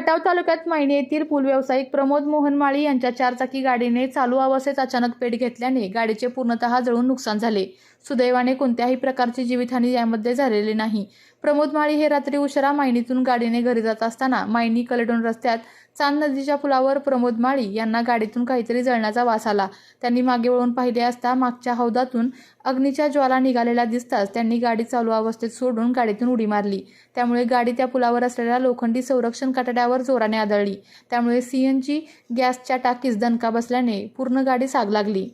खटाव तालुक्यात मायणी येथील पूल व्यावसायिक प्रमोद मोहन माळी यांच्या चारचाकी गाडीने चालू अवस्थेत अचानक पेट घेतल्याने गाडीचे पूर्णतः जळून नुकसान झाले। सुदैवाने कोणत्याही प्रकारची जीवितहानी यामध्ये झालेली नाही। प्रमोद माळी हे रात्री उशिरा मायणीतून गाडीने घरी जात असताना मायणी कलेडोन रस्त्यात चांद नदीच्या पुलावर प्रमोद माळी यांना गाडीतून काहीतरी जळण्याचा वास आला। त्यांनी मागे वळून पाहिले असता मागच्या हौदातून अग्नीच्या ज्वाला निघालेल्या दिसताच त्यांनी गाडी चालू अवस्थेत सोडून गाडीतून उडी मारली। त्यामुळे गाडी त्या पुलावर असलेल्या लोखंडी संरक्षण कठड्यावर जोराने आदळली। त्यामुळे सीएनजी गॅसच्या टाकीस दणका बसल्याने पूर्ण गाडी साग लागली।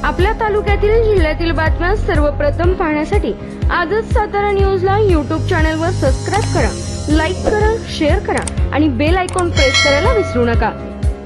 आपल्या तालुक्यातील जिल्ह्यातील बातम्या सर्वप्रथम पाहण्यासाठी आजच सातारा न्यूजला YouTube चॅनलवर सबस्क्राइब करा, लाईक करा, शेअर करा आणि बेल आयकॉन प्रेस करायला विसरू नका।